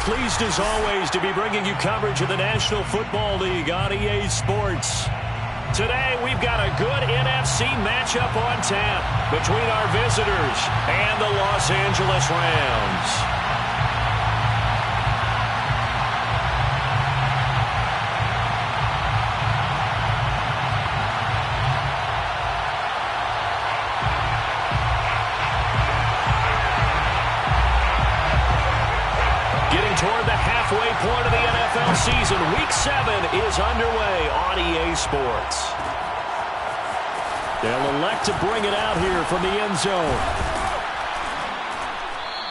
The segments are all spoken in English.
pleased as always to be bringing you coverage of the National Football League on EA Sports. Today, we've got a good NFC matchup on tap between our visitors and the Los Angeles Rams. Toward the halfway point of the NFL season, Week 7 is underway on EA Sports. They'll elect to bring it out here from the end zone.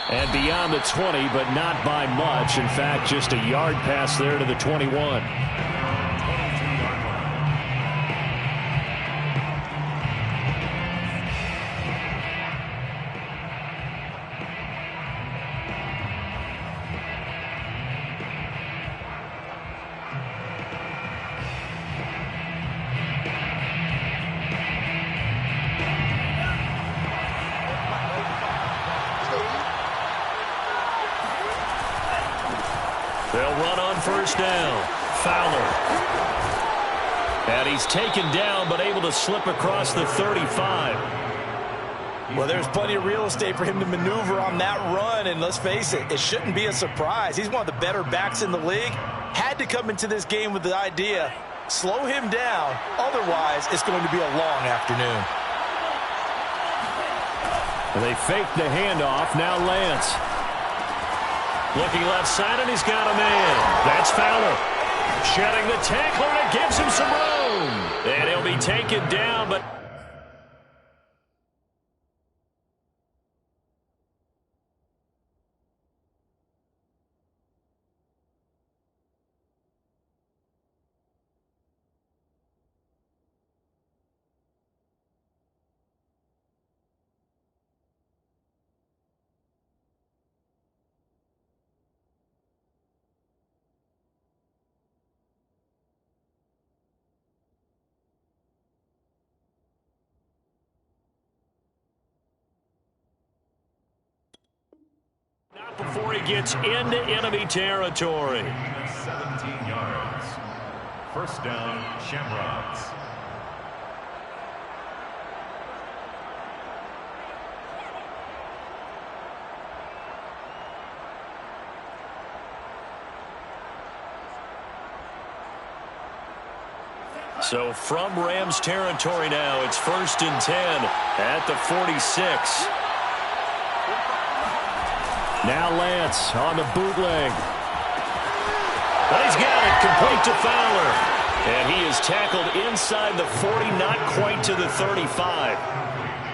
And beyond the 20, but not by much. In fact, just a yard pass there to the 21. They'll run on first down. Fowler. And he's taken down, but able to slip across the 35. Well, there's plenty of real estate for him to maneuver on that run, and let's face it, it shouldn't be a surprise. He's one of the better backs in the league. Had to come into this game with the idea, slow him down, otherwise it's going to be a long afternoon. And they fake the handoff, now Lance. Looking left side, and he's got a man. That's Fowler. Shedding the tackler, and it gives him some room. And he'll be taken down, but... Not before he gets into enemy territory. 17 yards. First down, Shamrocks. So from Rams territory now, it's 1st and 10 at the 46. Now Lance on the bootleg. He's got it complete to Fowler. And he is tackled inside the 40, not quite to the 35.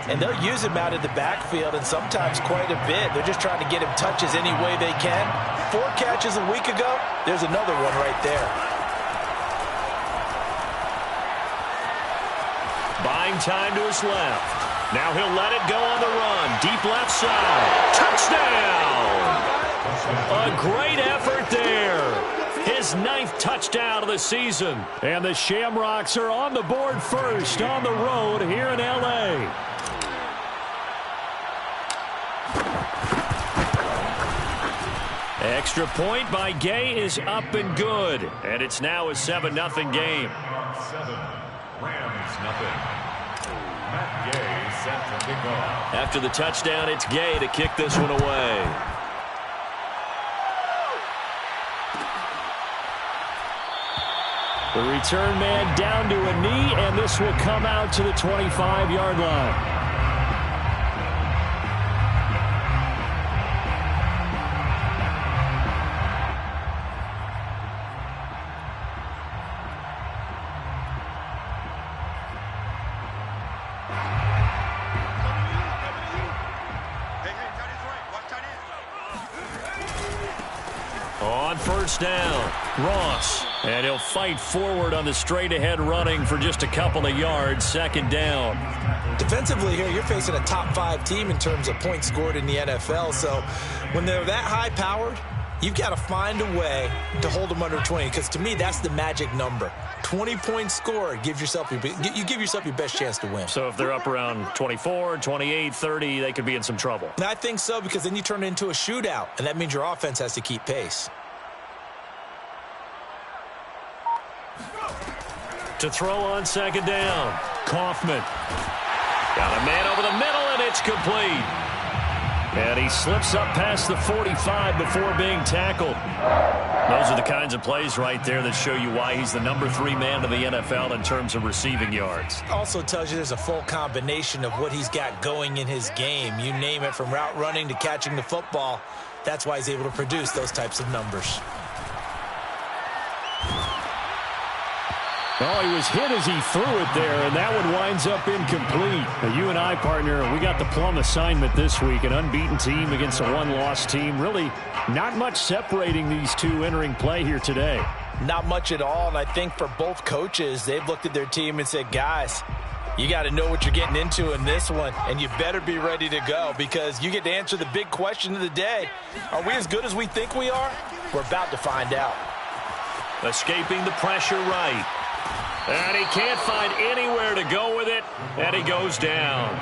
And they'll use him out in the backfield, and sometimes quite a bit. They're just trying to get him touches any way they can. 4 catches a week ago, there's another one right there. Buying time to his left. Now he'll let it go on the run. Deep left side. Touchdown! A great effort there. His 9th touchdown of the season. And the Shamrocks are on the board first on the road here in L.A. Extra point by Gay is up and good. And it's now a 7-0 game. 7, Rams nothing. Matt Gay set to kick off. After the touchdown, it's Gay to kick this one away. The return man down to a knee, and this will come out to the 25-yard line. On first down, Ross. And he'll fight forward on the straight-ahead running for just a couple of yards. 2nd down. Defensively here, you're facing a top 5 team in terms of points scored in the NFL. So when they're that high-powered, You've got to find a way to hold them under 20, because to me, that's the magic number. 20-point score, you give yourself your best chance to win. So if they're up around 24, 28, 30, they could be in some trouble. And I think so, because then you turn it into a shootout, and that means your offense has to keep pace. To throw on second down, Kaufman. Got a man over the middle, and it's complete. And he slips up past the 45 before being tackled. Those are the kinds of plays right there that show you why he's the number 3 man in the NFL in terms of receiving yards. Also tells you there's a full combination of what he's got going in his game. You name it, from route running to catching the football. That's why he's able to produce those types of numbers. Oh, he was hit as he threw it there, and that one winds up incomplete. Now, you and I, partner, we got the plum assignment this week, an unbeaten team against a one-loss team. Really not much separating these two entering play here today. Not much at all, and I think for both coaches, they've looked at their team and said, guys, you got to know what you're getting into in this one, and you better be ready to go, because you get to answer the big question of the day. Are we as good as we think we are? We're about to find out. Escaping the pressure right. And he can't find anywhere to go with it, and he goes down.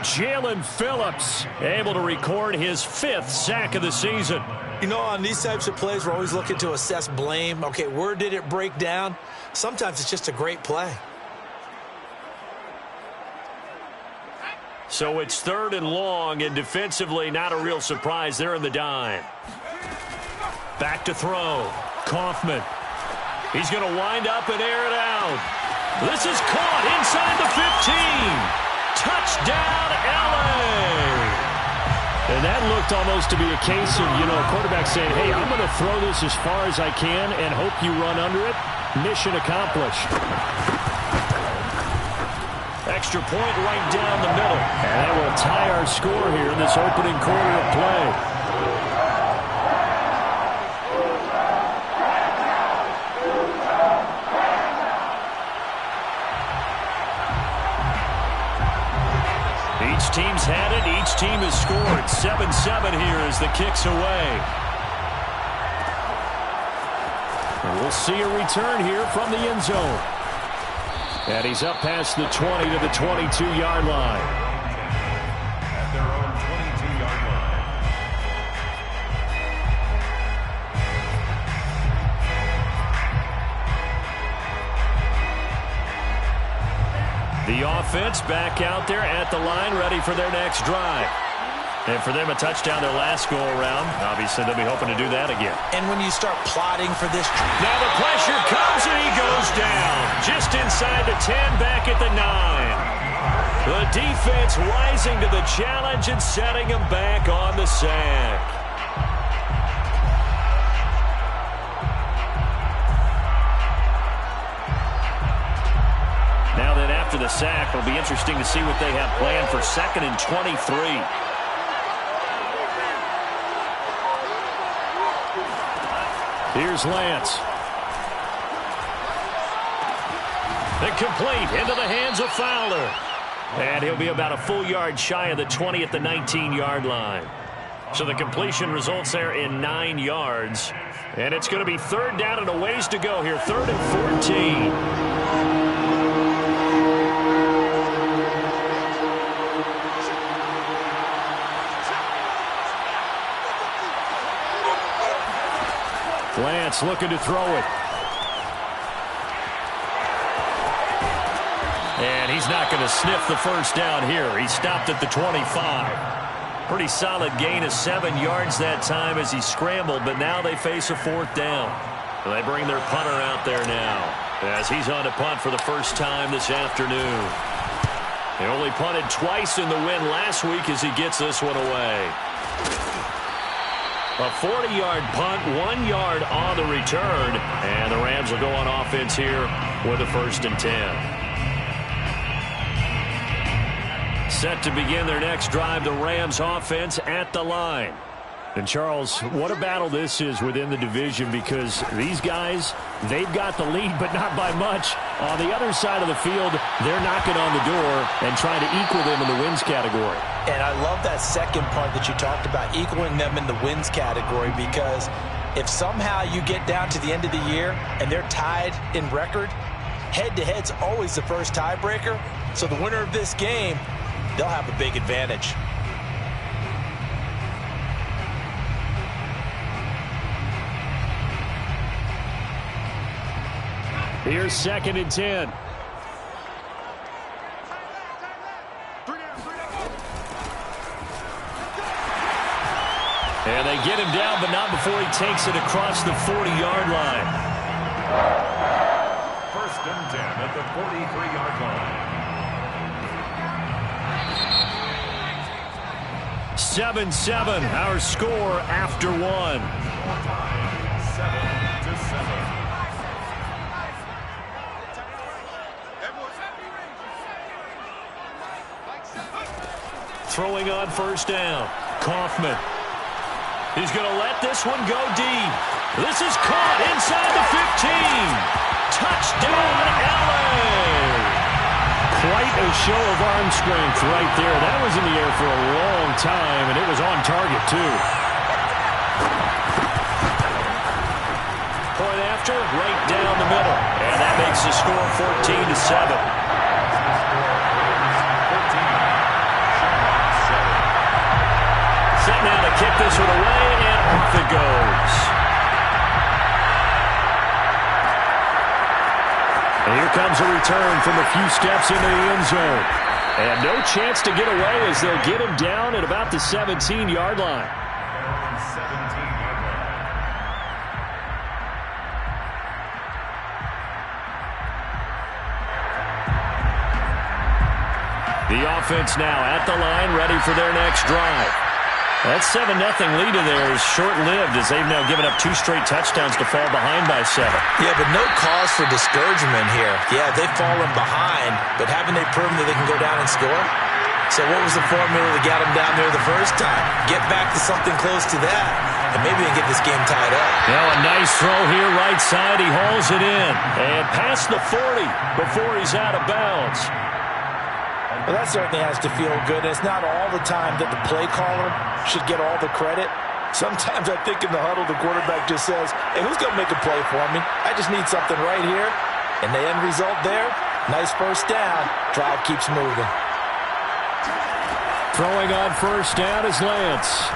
Jalen Phillips able to record his 5th sack of the season. You know, on these types of plays, we're always looking to assess blame. Okay, where did it break down? Sometimes it's just a great play. So it's 3rd and long, and defensively not a real surprise. They're in the dime. Back to throw. Kaufman. He's going to wind up and air it out. This is caught inside the 15. Touchdown, LA. And that looked almost to be a case of, a quarterback saying, hey, I'm going to throw this as far as I can and hope you run under it. Mission accomplished. Extra point right down the middle. And that will tie our score here in this opening quarter of play. Each team's had it. Each team has scored. 7-7 here as the kick's away. And we'll see a return here from the end zone. And he's up past the 20 to the 22-yard line. At their own 22-yard line. The offense back out there at the line, ready for their next drive. And for them, a touchdown their last go-around. Obviously, they'll be hoping to do that again. And when you start plotting for this... Now the pressure comes, and he goes down. Just inside the 10, back at the 9. The defense rising to the challenge and setting him back on the sack. Now that after the sack, it'll be interesting to see what they have planned for 2nd and 23. Here's Lance. Incomplete into the hands of Fowler. And he'll be about a full yard shy of the 20 at the 19-yard line. So the completion results there in 9 yards. And it's going to be 3rd down and a ways to go here. 3rd and 14. Lance looking to throw it. And he's not going to sniff the first down here. He stopped at the 25. Pretty solid gain of 7 yards that time as he scrambled, but now they face a 4th down. And they bring their punter out there now as he's on to punt for the first time this afternoon. He only punted twice in the win last week as he gets this one away. A 40-yard punt, 1 yard on the return. And the Rams will go on offense here with a 1st and 10. Set to begin their next drive, the Rams offense at the line. And, Charles, what a battle this is within the division, because these guys, they've got the lead, but not by much. On the other side of the field, they're knocking on the door and trying to equal them in the wins category. And I love that second part that you talked about, equaling them in the wins category, because if somehow you get down to the end of the year and they're tied in record, head-to-head's always the first tiebreaker. So the winner of this game, they'll have a big advantage. Here's 2nd and 10. And they get him down, but not before he takes it across the 40-yard line. 1st and 10 at the 43-yard line. 7-7, our score after one. 7-7. Throwing on 1st down. Kaufman. He's going to let this one go deep. This is caught inside the 15. Touchdown, LA. Quite a show of arm strength right there. That was in the air for a long time, and it was on target, too. Point after, right down the middle. And that makes the score 14-7. Set now to kick this one away, and off it goes. And here comes a return from a few steps into the end zone. And no chance to get away as they'll get him down at about the 17-yard line. The offense now at the line, ready for their next drive. That 7-0 lead of theirs is short-lived as they've now given up 2 straight touchdowns to fall behind by 7. Yeah, but no cause for discouragement here. Yeah, they've fallen behind, but haven't they proven that they can go down and score? So what was the formula that got them down there the first time? Get back to something close to that, and maybe they can get this game tied up. Now a nice throw here right side. He hauls it in. And past the 40 before he's out of bounds. Well, that certainly has to feel good. It's not all the time that the play caller should get all the credit. Sometimes I think in the huddle, the quarterback just says, hey, who's going to make a play for me? I just need something right here. And the end result there, nice 1st down. Drive keeps moving. Throwing on 1st down is Lance.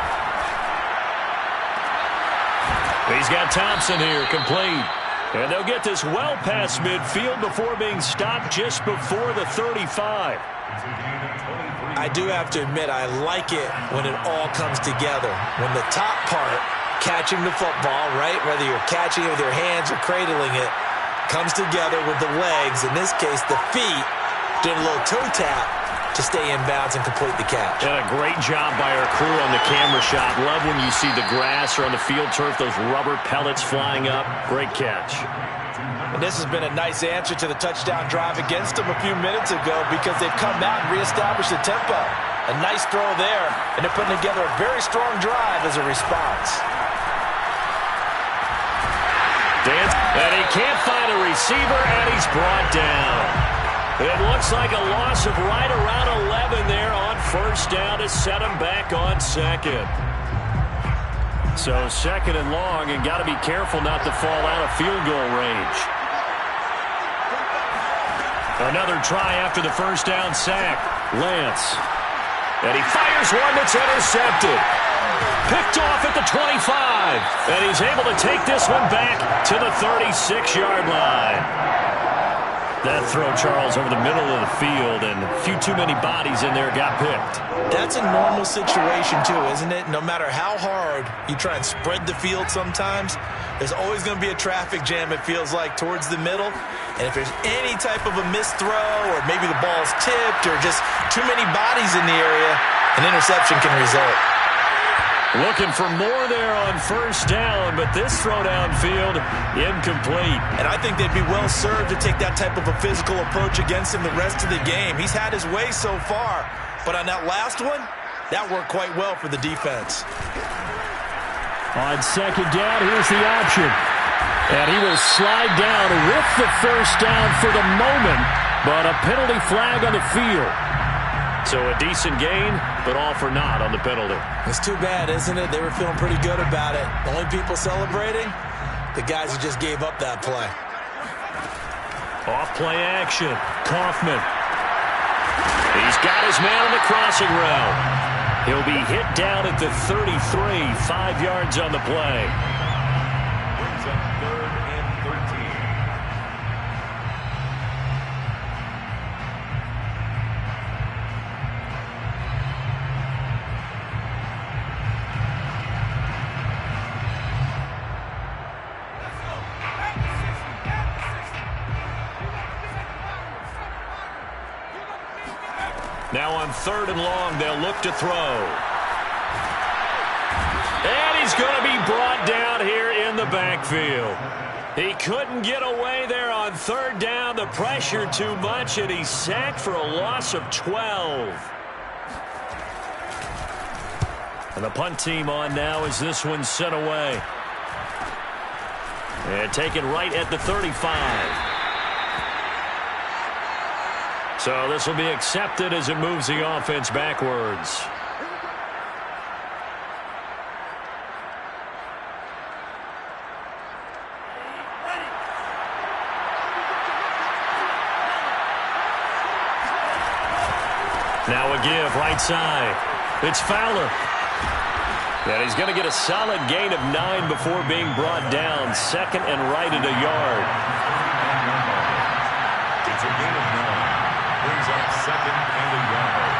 He's got Thompson here, complete. And they'll get this well past midfield before being stopped just before the 35. I do have to admit, I like it when it all comes together. When the top part, catching the football, right, whether you're catching it with your hands or cradling it, comes together with the legs, in this case the feet, doing a little toe tap to stay in bounds and complete the catch. And a great job by our crew on the camera shot. Love when you see the grass or on the field turf, those rubber pellets flying up. Great catch. And this has been a nice answer to the touchdown drive against them a few minutes ago, because they've come out and reestablished the tempo. A nice throw there, and they're putting together a very strong drive as a response. And he can't find a receiver, and he's brought down. It looks like a loss of right around 11 there on 1st down to set him back on 2nd. So 2nd and long, and got to be careful not to fall out of field goal range. Another try after the 1st down sack. Lance. And he fires one that's intercepted. Picked off at the 25. And he's able to take this one back to the 36-yard line. That throw, Charles, over the middle of the field, and a few too many bodies in there got picked. That's a normal situation, too, isn't it? No matter how hard you try and spread the field sometimes, there's always going to be a traffic jam, it feels like, towards the middle. And if there's any type of a missed throw, or maybe the ball's tipped, or just too many bodies in the area, an interception can result. Looking for more there on 1st down, but this throw downfield, incomplete. And I think they'd be well served to take that type of a physical approach against him the rest of the game. He's had his way so far, but on that last one, that worked quite well for the defense. On second down, here's the option. And he will slide down with the first down for the moment, but a penalty flag on the field. So a decent gain, but all for naught on the penalty. It's too bad, isn't it? They were feeling pretty good about it. The only people celebrating, the guys who just gave up that play. Off play action. Kaufman. He's got his man on the crossing route. He'll be hit down at the 33, 5 yards on the play. Brings up 3rd and 13. Now on 3rd and long, they'll look to throw. And he's going to be brought down here in the backfield. He couldn't get away there on 3rd down. The pressure too much, and he's sacked for a loss of 12. And the punt team on now as this one's sent away. And taken right at the 35. So this will be accepted as it moves the offense backwards. Now a give right side. It's Fowler. And he's going to get a solid gain of 9 before being brought down. 2nd and right at a yard. It's a gain of 9. Brings up 2nd and a yard.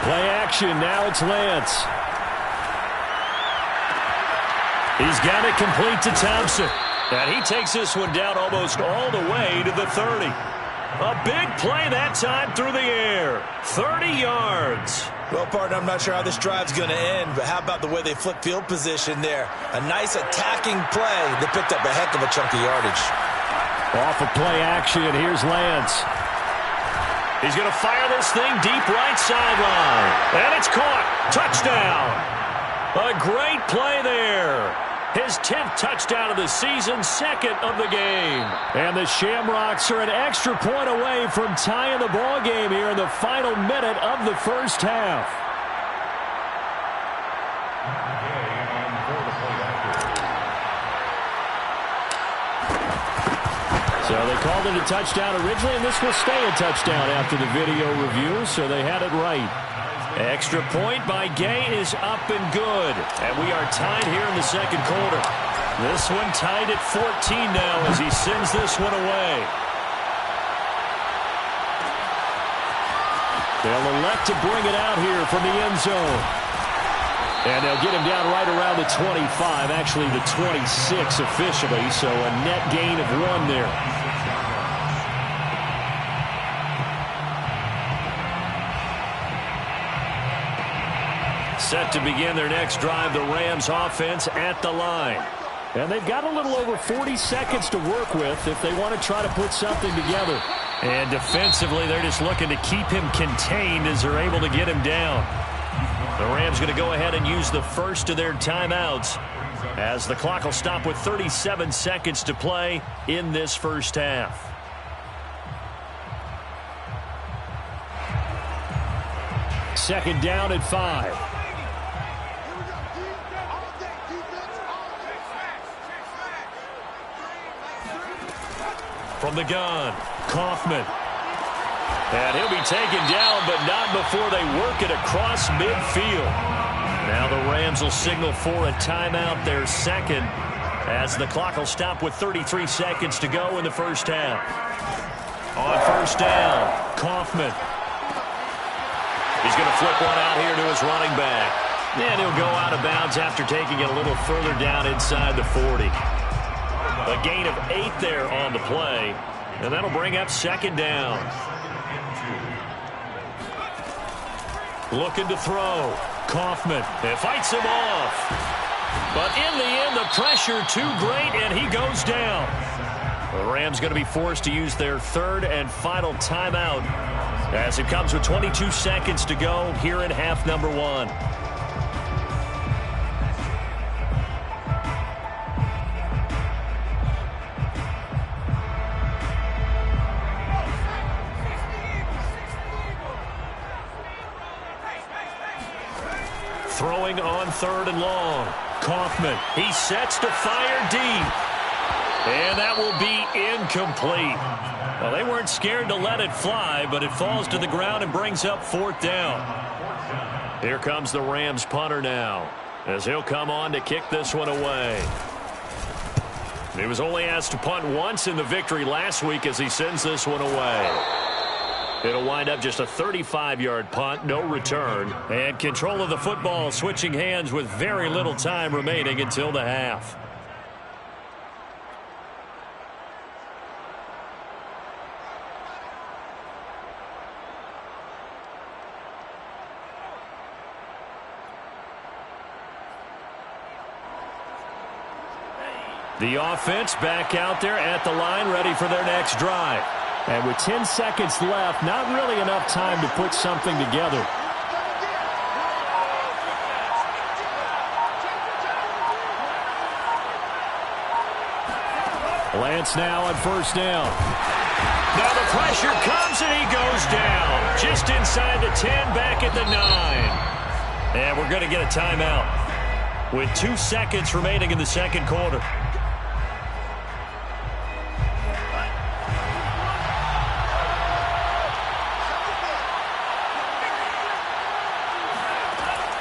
Play action. Now it's Lance. He's got it complete to Thompson. And he takes this one down almost all the way to the 30. A big play that time through the air. 30 yards. Well, partner, I'm not sure how this drive's going to end, but how about the way they flip field position there? A nice attacking play. They picked up a heck of a chunk of yardage. Off of play action, here's Lance. He's going to fire this thing deep right sideline. And it's caught. Touchdown. A great play there. His 10th touchdown of the season, 2nd of the game. And the Shamrocks are an extra point away from tying the ball game here in the final minute of the first half. So they called it a touchdown originally, and this will stay a touchdown after the video review, so they had it right. Extra point by Gay is up and good. And we are tied here in the second quarter. This one tied at 14 now as he sends this one away. They'll elect to bring it out here from the end zone. And they'll get him down right around the 25, actually the 26 officially, so a net gain of 1 there. Set to begin their next drive, the Rams offense at the line. And they've got a little over 40 seconds to work with if they want to try to put something together. And defensively, they're just looking to keep him contained as they're able to get him down. The Rams going to go ahead and use the first of their timeouts as the clock will stop with 37 seconds to play in this first half. Second down at 5. From the gun, Kaufman. And he'll be taken down, but not before they work it across midfield. Now the Rams will signal for a timeout, their second, as the clock will stop with 33 seconds to go in the first half. On first down, Kaufman. He's going to flip one out here to his running back. And he'll go out of bounds after taking it a little further down inside the 40. A gain of 8 there on the play, and that'll bring up second down. Looking to throw. Kaufman. It fights him off. But in the end, the pressure too great, and he goes down. The Rams going to be forced to use their third and final timeout as it comes with 22 seconds to go here in half number one. Throwing on third and long. Kaufman, he sets to fire deep. And that will be incomplete. Well, they weren't scared to let it fly, but it falls to the ground and brings up fourth down. Here comes the Rams punter now, as he'll come on to kick this one away. He was only asked to punt once in the victory last week as he sends this one away. It'll wind up just a 35-yard punt, no return. And control of the football switching hands with very little time remaining until the half. The offense back out there at the line, ready for their next drive. And with 10 seconds left, not really enough time to put something together. Lance now on first down. Now the pressure comes and he goes down. Just inside the 10, back at the 9. And we're going to get a timeout with 2 seconds remaining in the second quarter.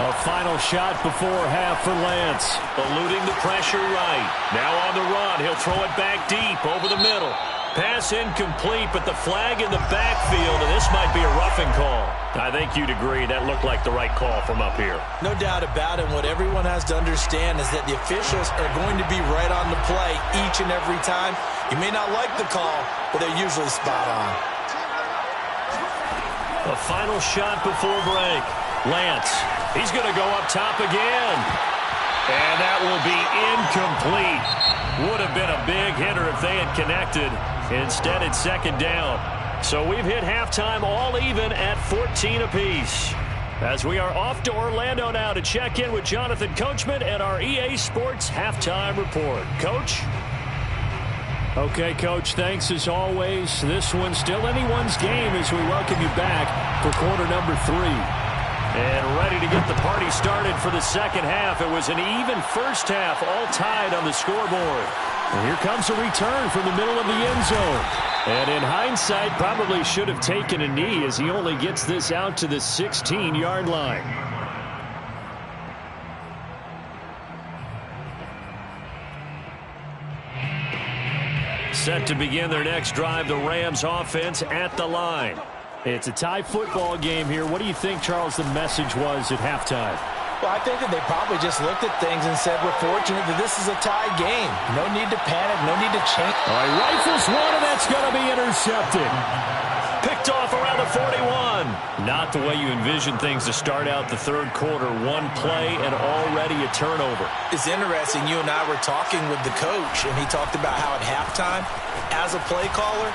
A final shot before half for Lance. Eluding the pressure right. Now on the run. He'll throw it back deep over the middle. Pass incomplete, but the flag in the backfield, and this might be a roughing call. I think you'd agree that looked like the right call from up here. No doubt about it. What everyone has to understand is that the officials are going to be right on the play each and every time. You may not like the call, but they're usually spot on. A final shot before break. Lance, he's going to go up top again. And that will be incomplete. Would have been a big hitter if they had connected. Instead, it's second down. So we've hit halftime all even at 14 apiece. As we are off to Orlando now to check in with Jonathan Coachman and our EA Sports Halftime Report. Coach? Okay, Coach, thanks as always. This one's still anyone's game as we welcome you back for quarter number 3. And ready to get the party started for the second half. It was an even first half, all tied on the scoreboard. And here comes a return from the middle of the end zone. And in hindsight, probably should have taken a knee as he only gets this out to the 16-yard line. Set to begin their next drive, the Rams offense at the line. It's a tie football game here. What do you think, Charles, the message was at halftime? Well, I think that they probably just looked at things and said, we're fortunate that this is a tie game. No need to panic, no need to change. All right, rifles one, and that's going to be intercepted. Picked off around the 41. Not the way you envision things to start out the third quarter. One play and already a turnover. It's interesting. You and I were talking with the coach, and he talked about how at halftime, as a play caller,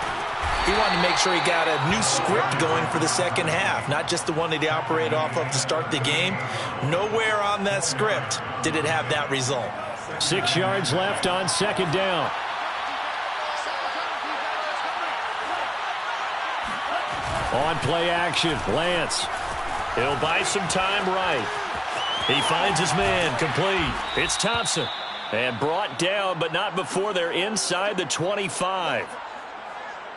he wanted to make sure he got a new script going for the second half, not just the one that he operated off of to start the game. Nowhere on that script did it have that result. 6 yards left on second down. On play action, Lance. He'll buy some time right. He finds his man, complete. It's Thompson. And brought down, but not before they're inside the 25.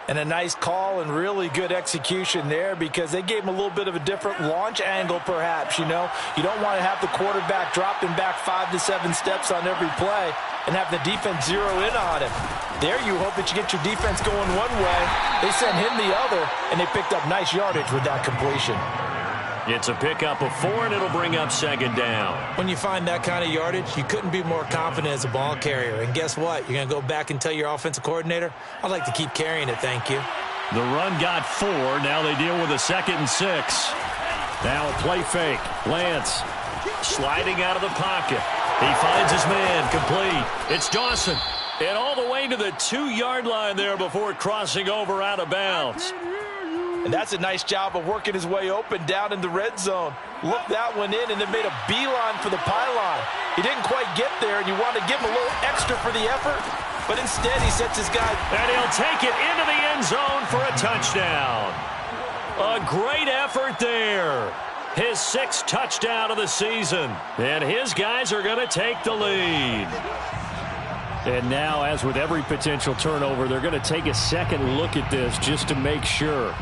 And a nice call and really good execution there because they gave him a little bit of a different launch angle perhaps, you know. You don't want to have the quarterback dropping back 5 to 7 steps on every play and have the defense zero in on him. There you hope that you get your defense going one way. They sent him the other, and they picked up nice yardage with that completion. It's a pickup of 4, and it'll bring up second down. When you find that kind of yardage, you couldn't be more confident as a ball carrier. And guess what? You're going to go back and tell your offensive coordinator, I'd like to keep carrying it, thank you. The run got 4. Now they deal with a 2nd and 6. Now a play fake. Lance sliding out of the pocket. He finds his man, complete. It's Dawson. And all the way to the 2-yard line there before crossing over out of bounds. And that's a nice job of working his way open down in the red zone. Looked that one in and then made a beeline for the pylon. He didn't quite get there, and you want to give him a little extra for the effort, but instead he sets his guy. And he'll take it into the end zone for a touchdown. A great effort there. His 6th touchdown of the season. And his guys are going to take the lead. And now, as with every potential turnover, they're going to take a second look at this just to make sure.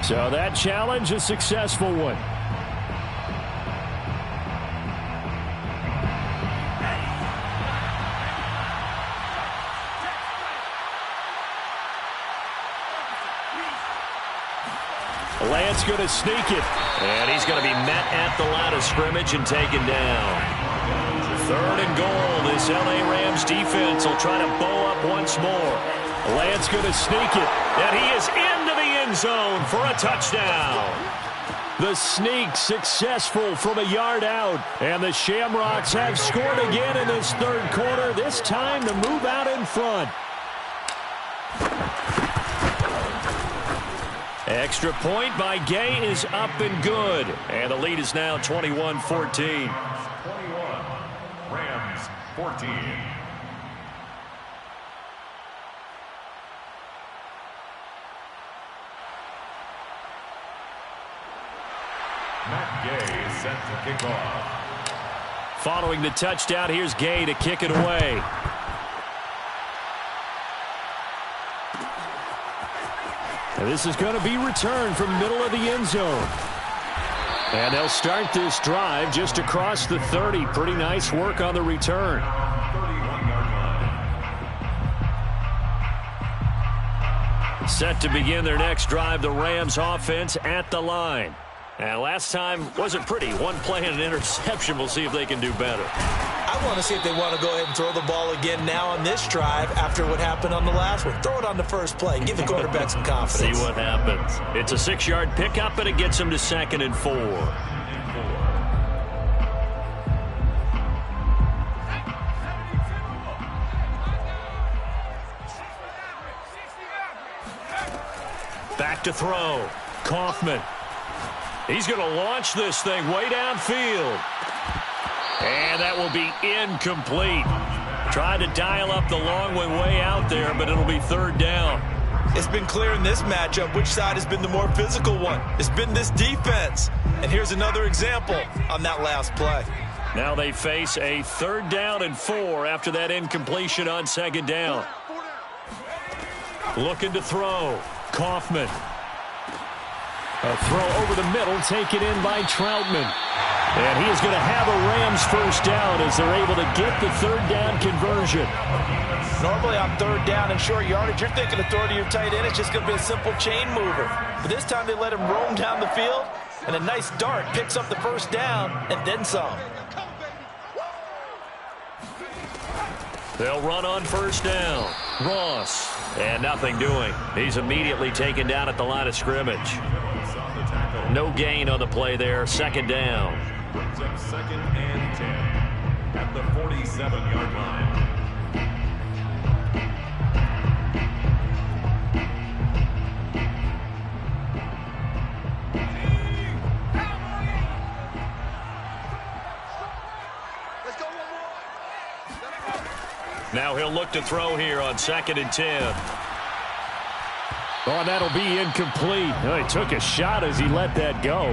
So that challenge, a successful one. Lance going to sneak it. And he's going to be met at the line of scrimmage and taken down. 3rd and goal. This L.A. Rams defense will try to bow up once more. Lance going to sneak it. And he is into the end zone for a touchdown. The sneak successful from a yard out. And the Shamrocks have scored again in this 3rd quarter. This time to move out in front. Extra point by Gay is up and good. And the lead is now 21-14. 21. Rams 14. Matt Gay is set to kick off. Following the touchdown, here's Gay to kick it away. And this is going to be returned from middle of the end zone. And they'll start this drive just across the 30. Pretty nice work on the return. 31-yard line. Set to begin their next drive, the Rams offense at the line. And last time wasn't pretty. One play and an interception. We'll see if they can do better. I want to see if they want to go ahead and throw the ball again now on this drive after what happened on the last one. Throw it on the first play. Give the quarterback some confidence. See what happens. It's a 6-yard pickup, and it gets them to 2nd and 4. Back to throw. Kaufman. He's going to launch this thing way downfield. And that will be incomplete. Tried to dial up the long one way out there, but it'll be 3rd down. It's been clear in this matchup which side has been the more physical one. It's been this defense. And here's another example on that last play. Now they face a 3rd down and 4 after that incompletion on 2nd down. Looking to throw. Kaufman. A throw over the middle, taken in by Troutman. And he is going to have a Rams first down as they're able to get the 3rd down conversion. Normally on 3rd down and short yardage, you're thinking of throw to your tight end. It's just going to be a simple chain mover. But this time they let him roam down the field, and a nice dart picks up the first down and then some. They'll run on first down. Ross. And nothing doing. He's immediately taken down at the line of scrimmage. No gain on the play there. 2nd down. Brings up 2nd and 10 at the 47-yard line. Now he'll look to throw here on 2nd and 10. Oh, that'll be incomplete. Oh, he took a shot as he let that go.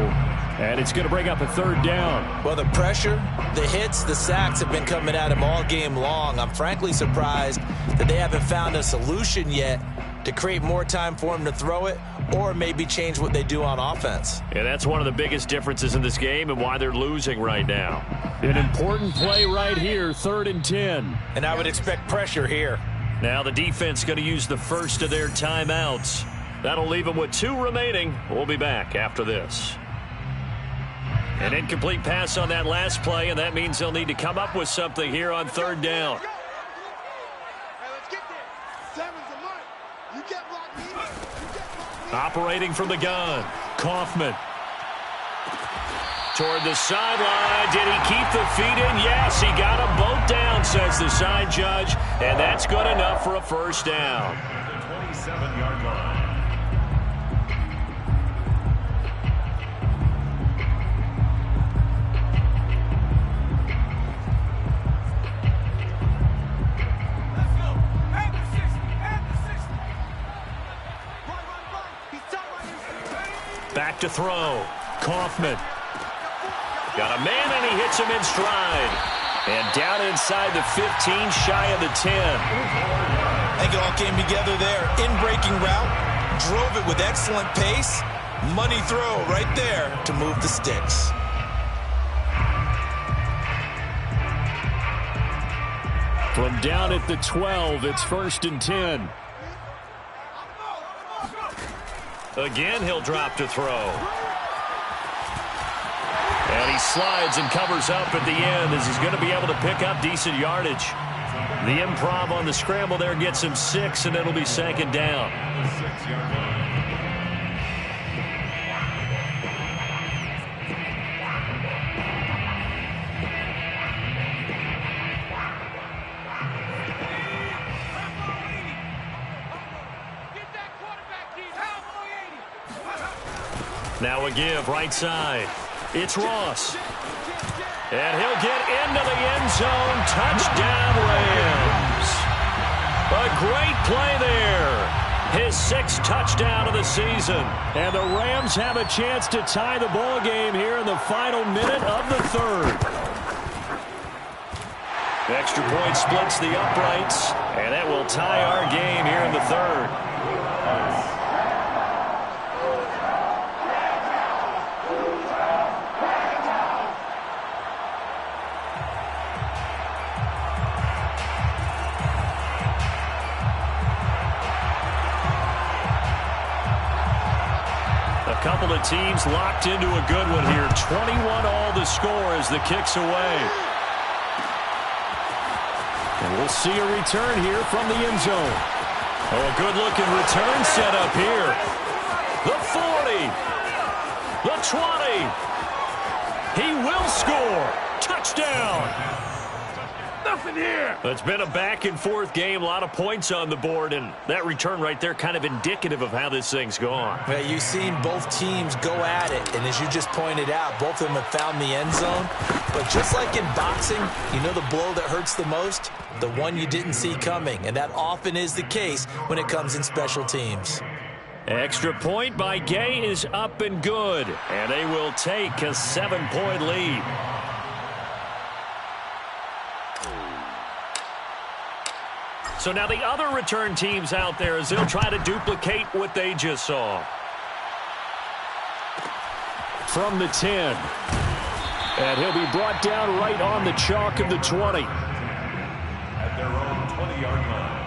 And it's going to bring up a 3rd down. Well, the pressure, the hits, the sacks have been coming at him all game long. I'm frankly surprised that they haven't found a solution yet to create more time for him to throw it or maybe change what they do on offense. Yeah, that's one of the biggest differences in this game and why they're losing right now. An important play right here, 3rd and 10. And I would expect pressure here. Now the defense going to use the first of their timeouts. That'll leave them with 2 remaining. We'll be back after this. An incomplete pass on that last play, and that means they'll need to come up with something here on 3rd down. Operating from the gun, Kaufman. toward the sideline. Did he keep the feet in? Yes, he got them both down, says the side judge. And that's good enough for a first down. The 27-yard line. Back to throw. Kaufman. Got a man, and he hits him in stride. And down inside the 15, shy of the 10. I think it all came together there. In-breaking route. Drove it with excellent pace. Money throw right there to move the sticks. From down at the 12, it's 1st and 10. Again, he'll drop to throw. And he slides and covers up at the end as he's going to be able to pick up decent yardage. The improv on the scramble there gets him 6, and it'll be 2nd down. 6-yard line. Now a give, right side. It's Ross. And he'll get into the end zone. Touchdown, Rams. A great play there. His 6th touchdown of the season. And the Rams have a chance to tie the ball game here in the final minute of the 3rd. The extra point splits the uprights. And that will tie our game here in the 3rd. Couple of teams locked into a good one here. 21 all the score as the kick's away. And we'll see a return here from the end zone. Oh, a good-looking return set up here. The 40. The 20. He will score. Touchdown. Nothing here. It's been a back-and-forth game. A lot of points on the board, and that return right there kind of indicative of how this thing's gone. Well, you've seen both teams go at it, and as you just pointed out, both of them have found the end zone. But just like in boxing, you know the blow that hurts the most? The one you didn't see coming, and that often is the case when it comes in special teams. Extra point by Gay is up and good, and they will take a 7-point lead. So now the other return teams out there as they'll try to duplicate what they just saw. From the 10. And he'll be brought down right on the chalk of the 20. At their own 20-yard line.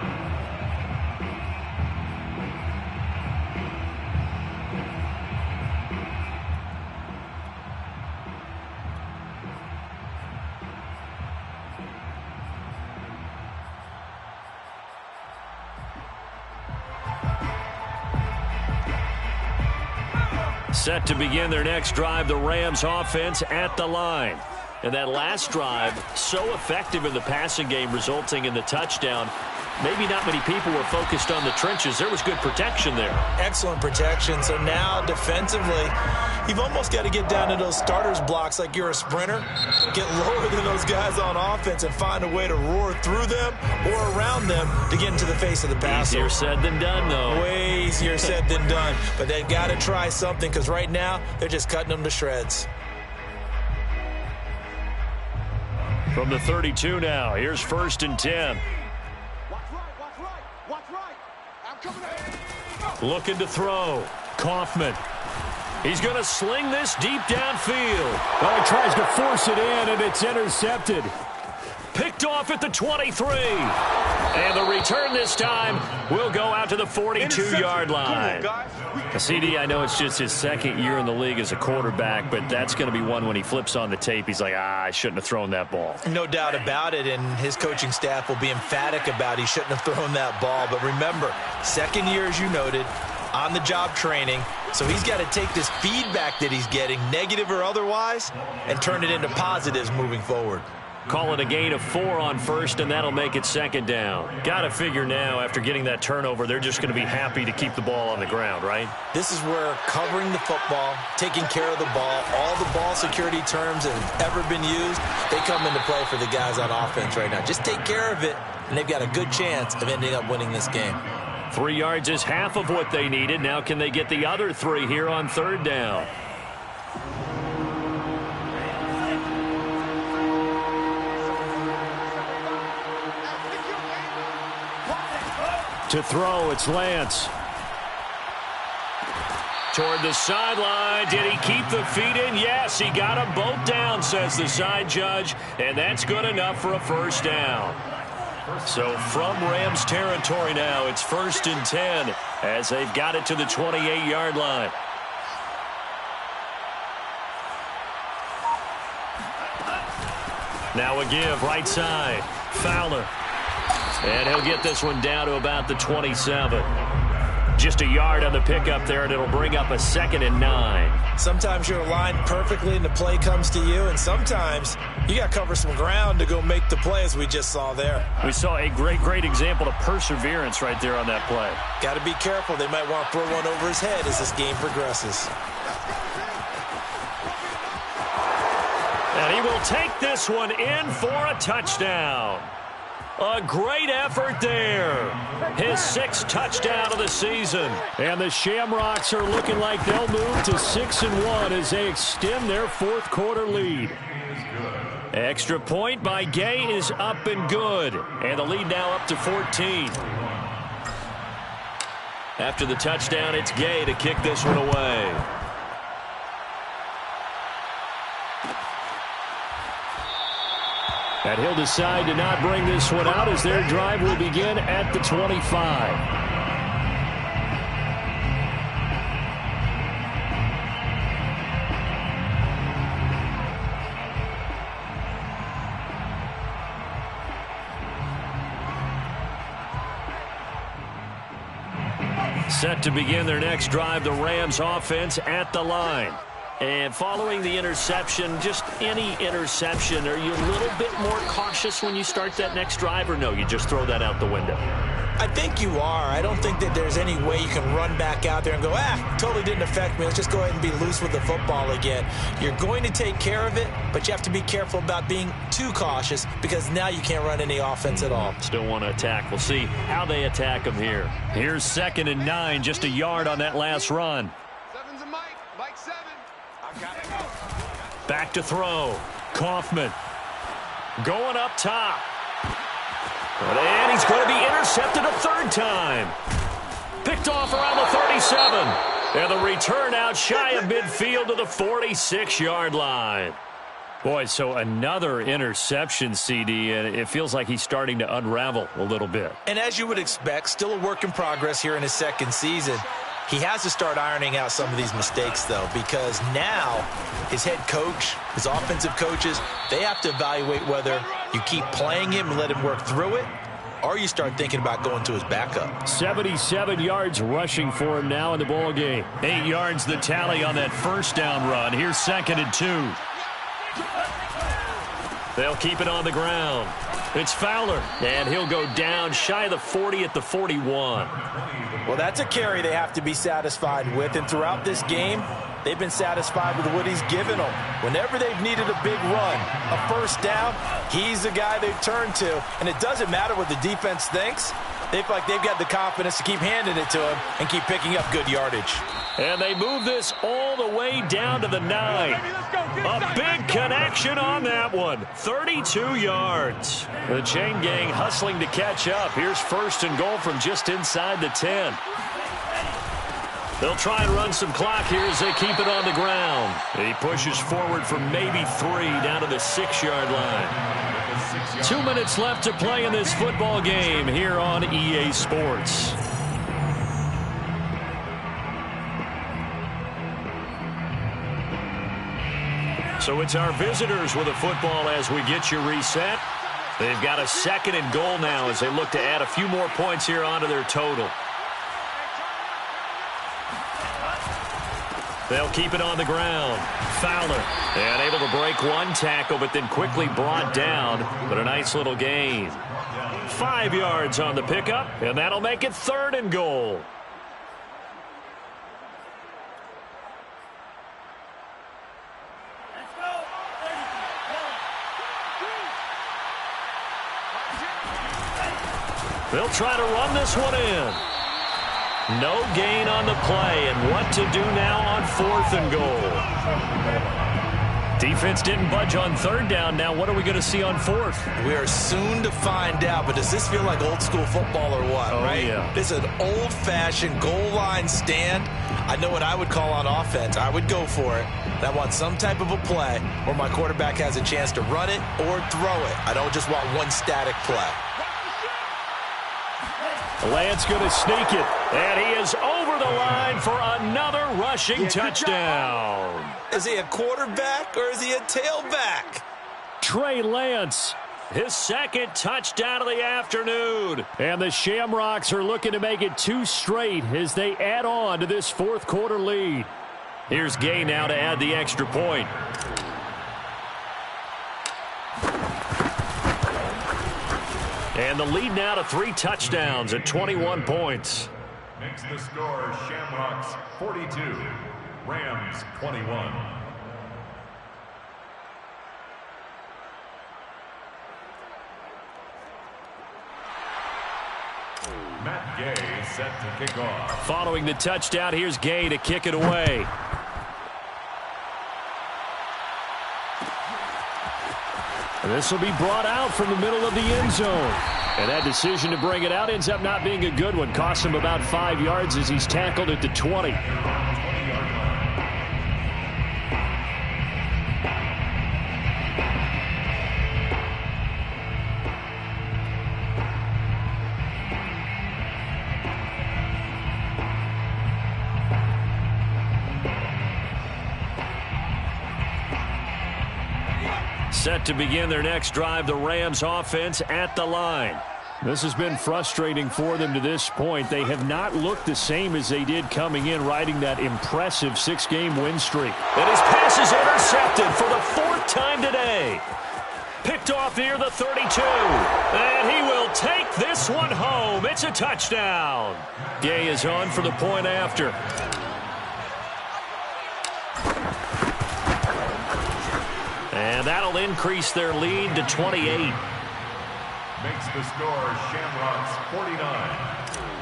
Set to begin their next drive, the Rams offense at the line. And that last drive, so effective in the passing game, resulting in the touchdown. Maybe not many people were focused on the trenches. There was good protection there. Excellent protection. So now defensively, you've almost got to get down to those starters blocks like you're a sprinter. Get lower than those guys on offense and find a way to roar through them or around them to get into the face of the passer. Easier said than done, though. Way easier said than done. But they've got to try something because right now they're just cutting them to shreds. From the 32 now, here's 1st and 10. Looking to throw. Kaufman. He's going to sling this deep downfield. Well, he tries to force it in, and it's intercepted. Picked off at the 23. And the return this time will go out to the 42-yard line. CD, I know it's just his 2nd year in the league as a quarterback, but that's going to be one when he flips on the tape. He's like, I shouldn't have thrown that ball. No doubt about it, and his coaching staff will be emphatic about he shouldn't have thrown that ball. But remember, 2nd year, as you noted, on-the-job training. So he's got to take this feedback that he's getting, negative or otherwise, and turn it into positives moving forward. Call it a gain of 4 on first, and that'll make it second down. Got to figure now, after getting that turnover, they're just going to be happy to keep the ball on the ground, right? This is where covering the football, taking care of the ball, all the ball security terms that have ever been used, they come into play for the guys on offense right now. Just take care of it, and they've got a good chance of ending up winning this game. 3 yards is half of what they needed. Now can they get the other 3 here on third down? To throw, it's Lance. Toward the sideline. Did he keep the feet in? Yes, he got them both down, says the side judge. And that's good enough for a first down. So from Rams territory now, it's 1st and 10 as they've got it to the 28-yard line. Now a give, right side. Fowler. And he'll get this one down to about the 27. Just a yard on the pickup there, and it'll bring up a 2nd and 9. Sometimes you're aligned perfectly and the play comes to you, and sometimes you got to cover some ground to go make the play, as we just saw there. We saw a great example of perseverance right there on that play. Got to be careful. They might want to throw one over his head as this game progresses. And he will take this one in for a touchdown. A great effort there. His 6th touchdown of the season. And the Shamrocks are looking like they'll move to 6-1 as they extend their 4th quarter lead. Extra point by Gay is up and good. And the lead now up to 14. After the touchdown, it's Gay to kick this one away. And he'll decide to not bring this one out as their drive will begin at the 25. Set to begin their next drive, the Rams offense at the line. And following the interception, just any interception, are you a little bit more cautious when you start that next drive, or no, you just throw that out the window? I think you are. I don't think that there's any way you can run back out there and go, totally didn't affect me. Let's just go ahead and be loose with the football again. You're going to take care of it, but you have to be careful about being too cautious because now you can't run any offense at all. Still want to attack. We'll see how they attack them here. Here's 2nd and 9, just a yard on that last run. Back to throw. Kaufman going up top. And he's going to be intercepted a 3rd time. Picked off around the 37. And the return out shy of midfield to the 46-yard line. Boy, so another interception, CD, and it feels like he's starting to unravel a little bit. And as you would expect, still a work in progress here in his 2nd season. He has to start ironing out some of these mistakes, though, because now his head coach, his offensive coaches, they have to evaluate whether you keep playing him and let him work through it, or you start thinking about going to his backup. 77 yards rushing for him now in the ball game. 8 yards the tally on that 1st down run. Here's 2nd and 2. They'll keep it on the ground. It's Fowler, and he'll go down shy of the 40 at the 41. Well, that's a carry they have to be satisfied with, and throughout this game, they've been satisfied with what he's given them. Whenever they've needed a big run, a 1st down, he's the guy they've turned to, and it doesn't matter what the defense thinks. They feel like they've got the confidence to keep handing it to him and keep picking up good yardage. And they move this all the way down to the 9. A big connection on that one. 32 yards. The chain gang hustling to catch up. Here's 1st and goal from just inside the 10. They'll try and run some clock here as they keep it on the ground. He pushes forward for maybe 3 down to the 6-yard line. 2 minutes left to play in this football game here on EA Sports. So it's our visitors with a football as we get you reset. They've got a 2nd and goal now as they look to add a few more points here onto their total. They'll keep it on the ground. Fowler. And able to break one tackle, but then quickly brought down. But a nice little gain. 5 yards on the pickup, and that'll make it 3rd and goal. They'll try to run this one in. No gain on the play, and what to do now on 4th and goal. Defense didn't budge on 3rd down. Now what are we going to see on 4th? We are soon to find out, but does this feel like old school football or what, right? Yeah. This is an old-fashioned goal line stand. I know what I would call on offense. I would go for it. And I want some type of a play where my quarterback has a chance to run it or throw it. I don't just want one static play. Lance going to sneak it, and he is over the line for another rushing touchdown. Is he a quarterback or is he a tailback? Trey Lance, his 2nd touchdown of the afternoon. And the Shamrocks are looking to make it 2 straight as they add on to this 4th quarter lead. Here's Gay now to add the extra point. And the lead now to 3 touchdowns at 21 points. Makes the score Shamrocks 42, Rams 21. Matt Gay set to kick off. Following the touchdown, here's Gay to kick it away. This will be brought out from the middle of the end zone. And that decision to bring it out ends up not being a good one. Costs him about 5 yards as he's tackled at the 20. Set to begin their next drive, the Rams offense at the line. This has been frustrating for them to this point. They have not looked the same as they did coming in, riding that impressive 6-game win streak. And his pass is intercepted for the 4th time today. Picked off near the 32. And he will take this one home. It's a touchdown. Gay is on for the point after. And that'll increase their lead to 28. Makes the score Shamrocks 49,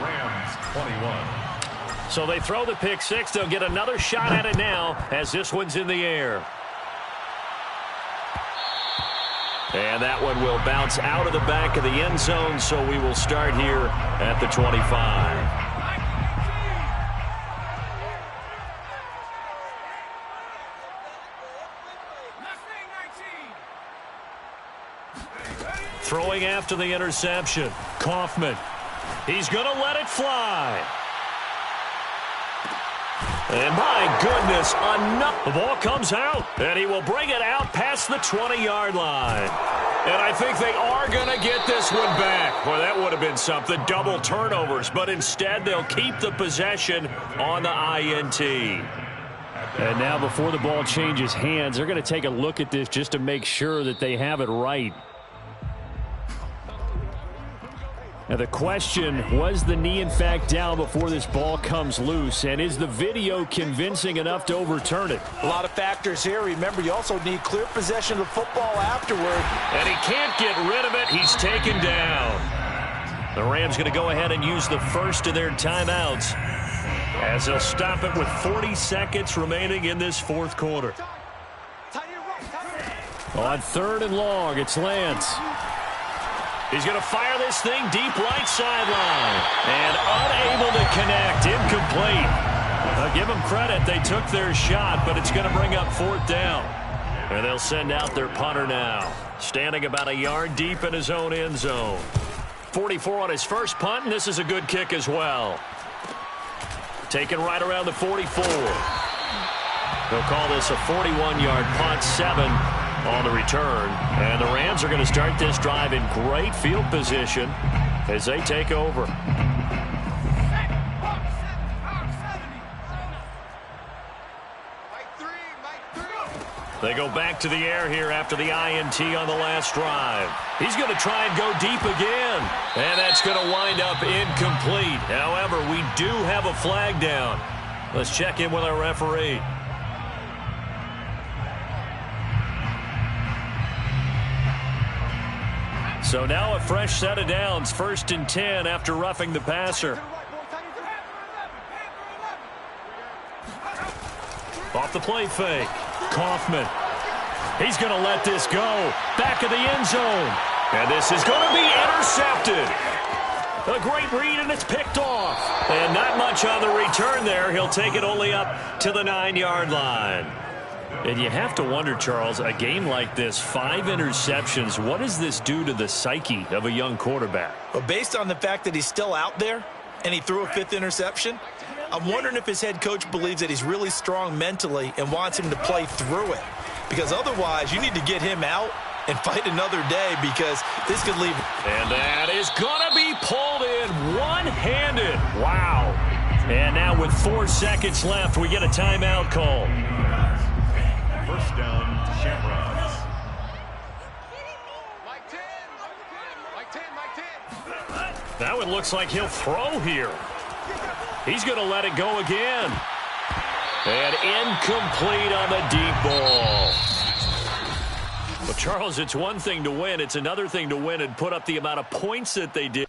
Rams 21. So they throw the pick 6. They'll get another shot at it now as this one's in the air. And that one will bounce out of the back of the end zone, so we will start here at the 25. Throwing after the interception. Kaufman. He's going to let it fly. And my goodness, the ball comes out. And he will bring it out past the 20-yard line. And I think they are going to get this one back. Boy, that would have been something. Double turnovers. But instead, they'll keep the possession on the INT. And now before the ball changes hands, they're going to take a look at this just to make sure that they have it right. Now the question, was the knee in fact down before this ball comes loose? And is the video convincing enough to overturn it? A lot of factors here. Remember, you also need clear possession of the football afterward. And he can't get rid of it. He's taken down. The Rams going to go ahead and use the first of their timeouts as they'll stop it with 40 seconds remaining in this 4th quarter. On 3rd and long, it's Lance. He's going to fire this thing deep right sideline. And unable to connect. Incomplete. I'll give them credit. They took their shot, but it's going to bring up 4th down. And they'll send out their punter now. Standing about a yard deep in his own end zone. 44 on his first punt, and this is a good kick as well. Taken right around the 44. They'll call this a 41-yard punt, 7 on the return. And the Rams are going to start this drive in great field position as they take over. They go back to the air here after the INT on the last drive. He's going to try and go deep again. And that's going to wind up incomplete. However, we do have a flag down. Let's check in with our referee. So now a fresh set of downs, 1st and 10 after roughing the passer. Off the play fake. Kaufman. He's going to let this go. Back of the end zone. And this is going to be intercepted. A great read, and it's picked off. And not much on the return there. He'll take it only up to the 9-yard line. And you have to wonder, Charles, a game like this, 5 interceptions, what does this do to the psyche of a young quarterback? Well, based on the fact that he's still out there and he threw a 5th interception, I'm wondering if his head coach believes that he's really strong mentally and wants him to play through it. Because otherwise, you need to get him out and fight another day, because this could leave. And that is going to be pulled in one-handed. Wow. And now with 4 seconds left, we get a timeout call. 1st down, Shamrocks. Now it looks like he'll throw here. He's going to let it go again. And incomplete on the deep ball. Well, Charles, it's one thing to win. It's another thing to win and put up the amount of points that they did.